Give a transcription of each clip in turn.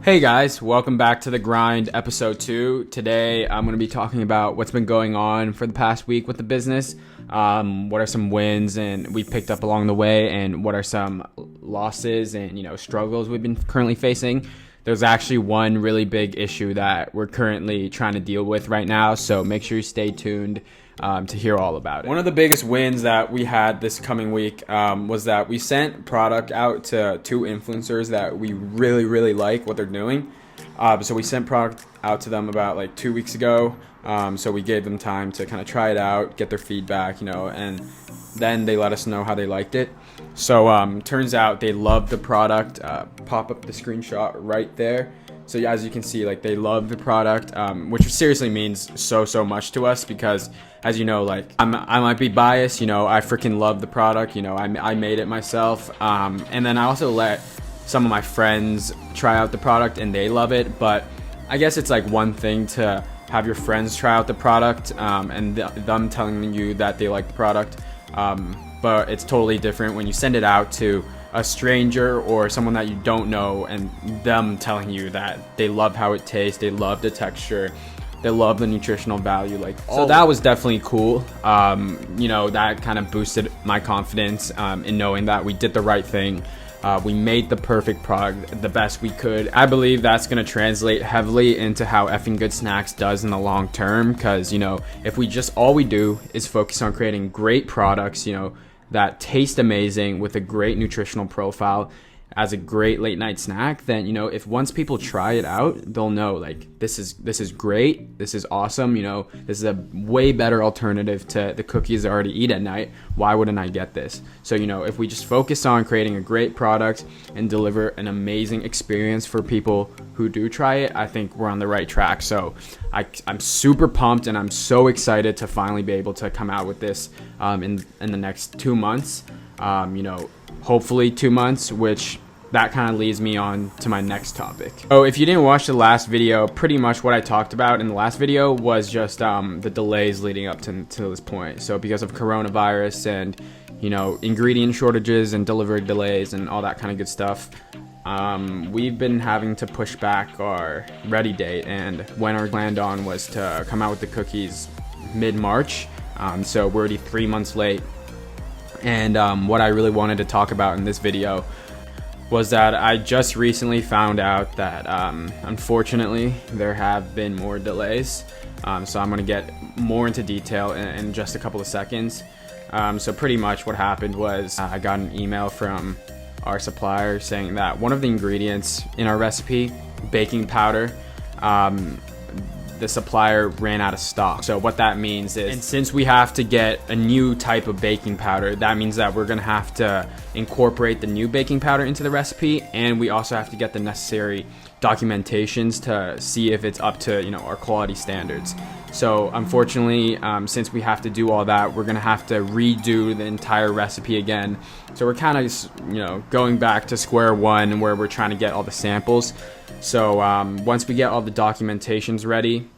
Hey guys, welcome back to The Grind episode 2. Today I'm going to be talking about what's been going on for the past week with the business, what are some wins and we picked up along the way, and what are some losses and struggles we've been currently facing. There's actually one really big issue that we're currently trying to deal with right now, so make sure you stay tuned to hear all about it. One of the biggest wins that we had this coming week was that we sent product out to 2 influencers that we really like what they're doing. So we sent product out to them about like 2 weeks ago. So we gave them time to kind of try it out, get their feedback, and then they let us know how they liked it. So turns out they loved the product. Pop up the screenshot right there. So as you can see, like, they love the product, which seriously means so much to us because, as you know, like, I might be biased, I freaking love the product, I made it myself, and then I also let some of my friends try out the product and they love it. But I guess it's like one thing to have your friends try out the product and them telling you that they like the product, but it's totally different when you send it out to a stranger or someone that you don't know and them telling you that they love how it tastes, they love the texture, they love the nutritional value. So that was definitely cool. That kind of boosted my confidence in knowing that we did the right thing. We made the perfect product the best we could. I believe that's going to translate heavily into how Effin Good Snacks does in the long term, because if we just all we do is focus on creating great products that taste amazing with a great nutritional profile as a great late night snack, then if once people try it out, they'll know, like, this is great, this is awesome, this is a way better alternative to the cookies I already eat at night. Why wouldn't I get this? So if we just focus on creating a great product and deliver an amazing experience for people who do try it, I think we're on the right track. So I'm super pumped and I'm so excited to finally be able to come out with this in the next 2 months. Hopefully 2 months, which that kind of leads me on to my next topic. So if you didn't watch the last video, pretty much what I talked about in the last video was just the delays leading up to this point. So because of coronavirus and ingredient shortages and delivery delays and all that kind of good stuff, we've been having to push back our ready date, and when our planned on was to come out with the cookies mid-March. So we're already 3 months late. And what I really wanted to talk about in this video was that I just recently found out that unfortunately there have been more delays. So I'm going to get more into detail in just a couple of seconds. So pretty much what happened was I got an email from our supplier saying that one of the ingredients in our recipe, baking powder, the supplier ran out of stock. So what that means is, and since we have to get a new type of baking powder, that means that we're gonna have to incorporate the new baking powder into the recipe, and we also have to get the necessary documentations to see if it's up to our quality standards. So unfortunately, since we have to do all that, we're gonna have to redo the entire recipe again. So we're kind of going back to square one, where we're trying to get all the samples. So once we get all the documentations ready,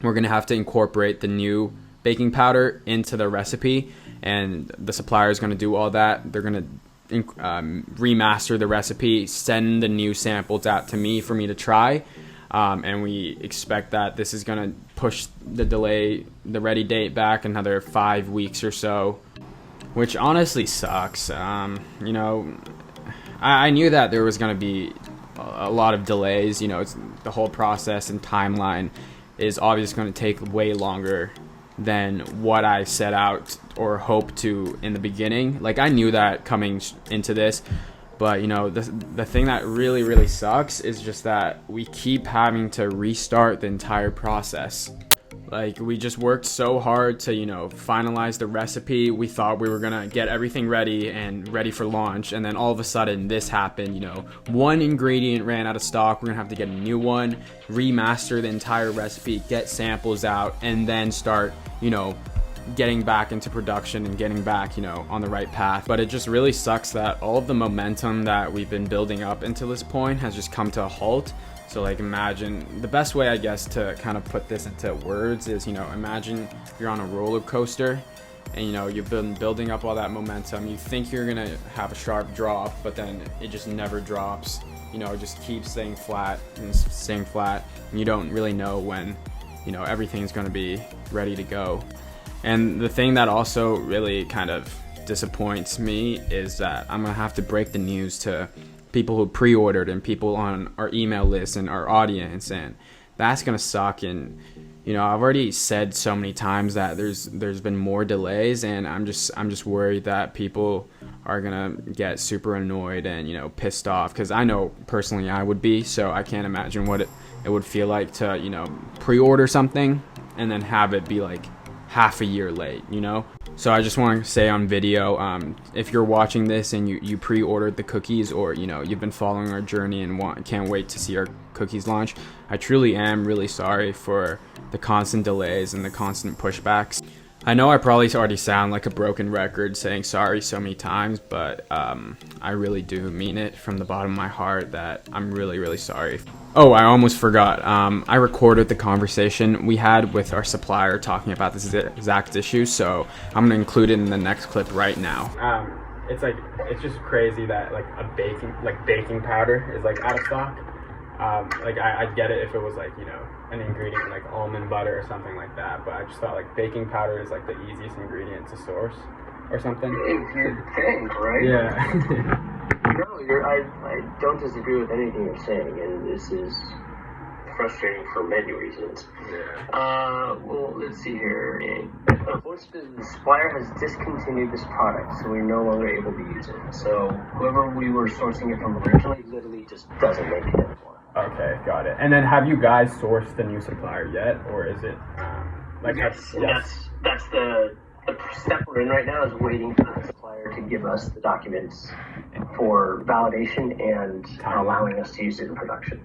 we're gonna have to incorporate the new baking powder into the recipe, and the supplier is gonna do all that. They're gonna remaster the recipe, send the new samples out to me for me to try, and we expect that this is gonna push the ready date back another 5 weeks or so, which honestly sucks. I knew that there was gonna be a lot of delays. It's the whole process and timeline is obviously going to take way longer than what I set out or hoped to in the beginning. Like, I knew that coming into this, but the thing that really sucks is just that we keep having to restart the entire process. Like, we just worked so hard to finalize the recipe. We thought we were gonna get everything ready and ready for launch, and then all of a sudden this happened. One ingredient ran out of stock. We're gonna have to get a new one, remaster the entire recipe, get samples out, and then start getting back into production and getting back on the right path. But it just really sucks that all of the momentum that we've been building up until this point has just come to a halt. So, like, imagine, the best way I guess to kind of put this into words is, imagine you're on a roller coaster and you've been building up all that momentum. You think you're gonna have a sharp drop, but then it just never drops. just keep staying flat and staying flat, and you don't really know when, everything's going to be ready to go. And the thing that also really kind of disappoints me is that I'm going to have to break the news to people who pre-ordered and people on our email list and our audience, and that's going to suck. And I've already said so many times that there's been more delays, and I'm just worried that people are gonna get super annoyed and pissed off, because I know personally I would be. So I can't imagine what it would feel like to pre-order something and then have it be like half a year late. So I just want to say on video, if you're watching this and you pre-ordered the cookies, or you've been following our journey and can't wait to see our cookies launch, I truly am really sorry for the constant delays and the constant pushbacks. I know I probably already sound like a broken record saying sorry so many times, but I really do mean it from the bottom of my heart that I'm really, really sorry. Oh, I almost forgot. I recorded the conversation we had with our supplier talking about this exact issue, so I'm gonna include it in the next clip right now. It's just crazy that baking powder is out of stock. I'd get it if it was an ingredient like almond butter or something like that, but I just thought baking powder is the easiest ingredient to source or something. If you think, right? Yeah. No, I don't disagree with anything you're saying, and this is frustrating for many reasons. Yeah. Well, let's see here. Unfortunately, the supplier has discontinued this product, so we're no longer able to use it. So whoever we were sourcing it from originally literally just doesn't make it anymore. Okay, got it. And then have you guys sourced the new supplier yet, or is it yes. That's the step we're in right now, is waiting for the supplier to give us the documents for validation and allowing us to use it in production.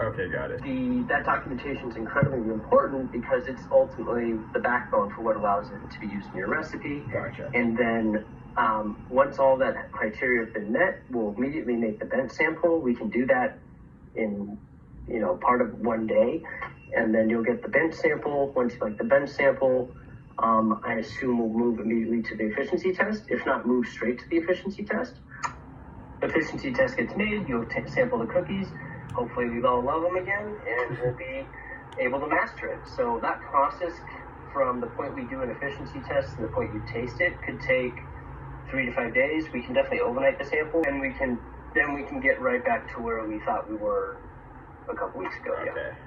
Okay, got it. That documentation is incredibly important because it's ultimately the backbone for what allows it to be used in your recipe. Gotcha. And then once all that criteria have been met, we'll immediately make the bench sample. We can do that in part of one day, and then you'll get the bench sample. Once you like the bench sample, I assume we'll move immediately to the efficiency test, if not move straight to the efficiency test. Efficiency test gets made, you'll sample the cookies, hopefully we all love them again, and we'll be able to master it. So that process from the point we do an efficiency test to the point you taste it could take 3 to 5 days. We can definitely overnight the sample, and then we can get right back to where we thought we were a couple weeks ago.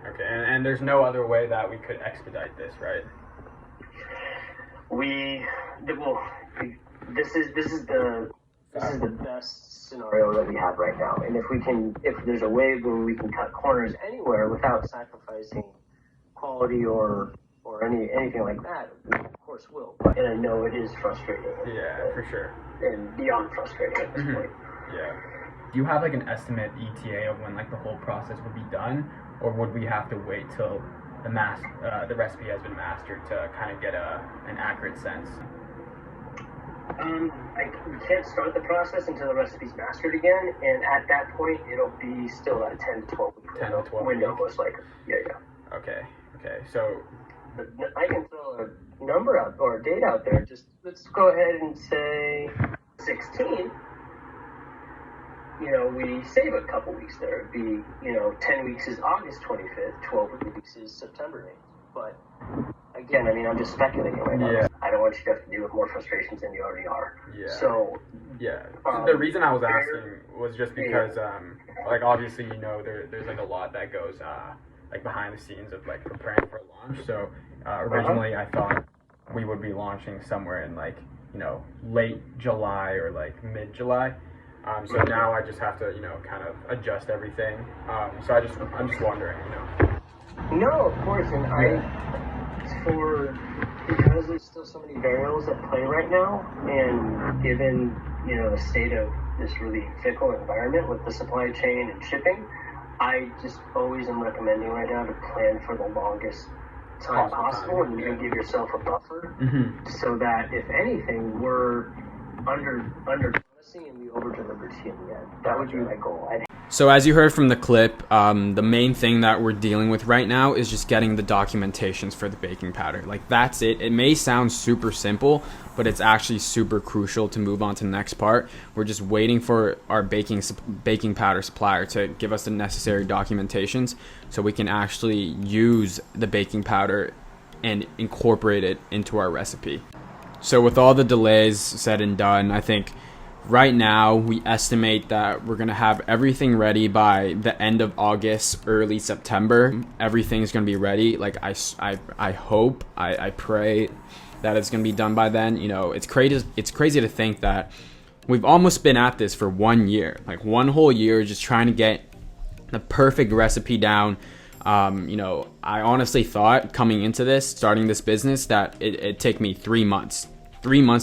Okay. And there's no other way that we could expedite this, right? This is the best scenario that we have right now. And if there's a way where we can cut corners anywhere without sacrificing quality or anything like that, we of course will. And I know it is frustrating. Yeah, for sure. And beyond frustrating at this point. Yeah. Do you have an estimate ETA of when the whole process would be done, or would we have to wait till the recipe has been mastered to kind of get an accurate sense? We can't start the process until the recipe's mastered again, and at that point it'll be still a 10 to 12 week window, most likely. Yeah. Okay. So I can throw a number out or a date out there. Just let's go ahead and say 16. We save a couple weeks there. It'd be, 10 weeks is August 25th, 12 weeks is September 8th. But again, I'm just speculating right now. Yeah. I don't want you to have to deal with more frustrations than you already are. Yeah. So, yeah. The reason I was asking was just because, obviously, there's a lot that goes, behind the scenes of preparing for launch. So, originally I thought we would be launching somewhere in late July or mid-July. So now I just have to, kind of adjust everything. So I'm just wondering, No, of course, and because there's still so many variables at play right now, and given, the state of this really fickle environment with the supply chain and shipping, I just always am recommending right now to plan for the longest time possible, and you can give yourself a buffer, so that if anything, we're under seeing me over delivered to you in the end. That would be my goal. So as you heard from the clip, the main thing that we're dealing with right now is just getting the documentations for the baking powder. Like, that's it. It may sound super simple, but it's actually super crucial to move on to the next part. We're just waiting for our baking powder supplier to give us the necessary documentations so we can actually use the baking powder and incorporate it into our recipe. So with all the delays said and done, I think right now we estimate that we're going to have everything ready by the end of August, early September. Everything's going to be ready. Like, I hope, I pray that it's going to be done by then. You know, it's crazy to think that we've almost been at this for 1 year, like one whole year, just trying to get the perfect recipe down. You know, I honestly thought coming into this, starting this business, that it'd take me 3 months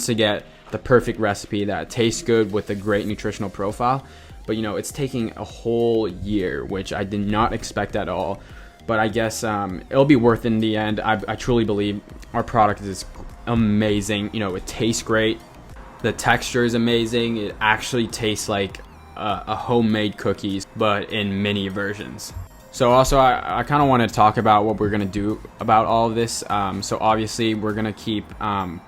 to get the perfect recipe that tastes good with a great nutritional profile. But you know, it's taking a whole year, which I did not expect at all. But I guess it'll be worth it in the end. I truly believe our product is amazing. You know, it tastes great. The texture is amazing. It actually tastes like a homemade cookies, but in mini versions. So also, I kind of want to talk about what we're going to do about all of this. So obviously, we're going to keep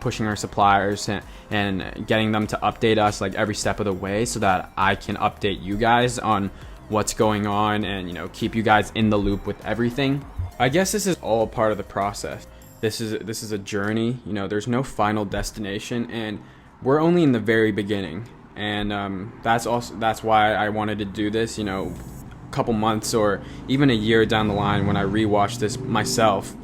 pushing our suppliers and getting them to update us like every step of the way, so that I can update you guys on what's going on and, you know, keep you guys in the loop with everything. I guess this is all part of the process. This is a journey. You know, there's no final destination, and we're only in the very beginning. And that's why I wanted to do this. You know, couple months or even a year down the line, when I rewatch this myself,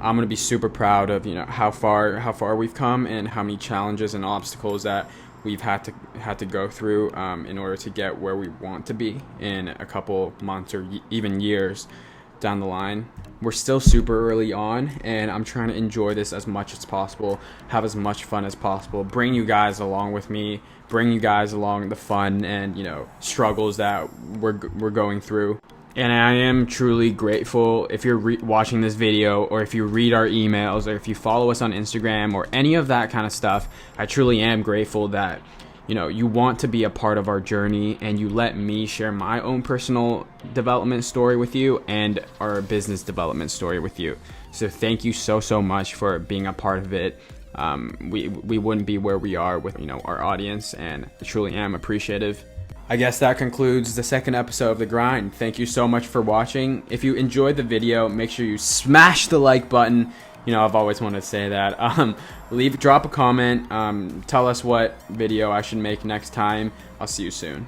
I'm gonna be super proud of, you know, how far we've come and how many challenges and obstacles that we've had to go through in order to get where we want to be in a couple months or even years down the line. We're still super early on, and I'm trying to enjoy this as much as possible, have as much fun as possible, bring you guys along with me, bring you guys along the fun and, you know, struggles that we're going through. And I am truly grateful if you're watching this video, or if you read our emails, or if you follow us on Instagram or any of that kind of stuff. I truly am grateful that, you know, you want to be a part of our journey, and you let me share my own personal development story with you and our business development story with you. So thank you so much for being a part of it. We wouldn't be where we are with, you know, our audience, and I truly am appreciative. I guess that concludes the second episode of The Grind. Thank you so much for watching. If you enjoyed the video, make sure you smash the like button. You know, I've always wanted to say that. Drop a comment. Tell us what video I should make next time. I'll see you soon.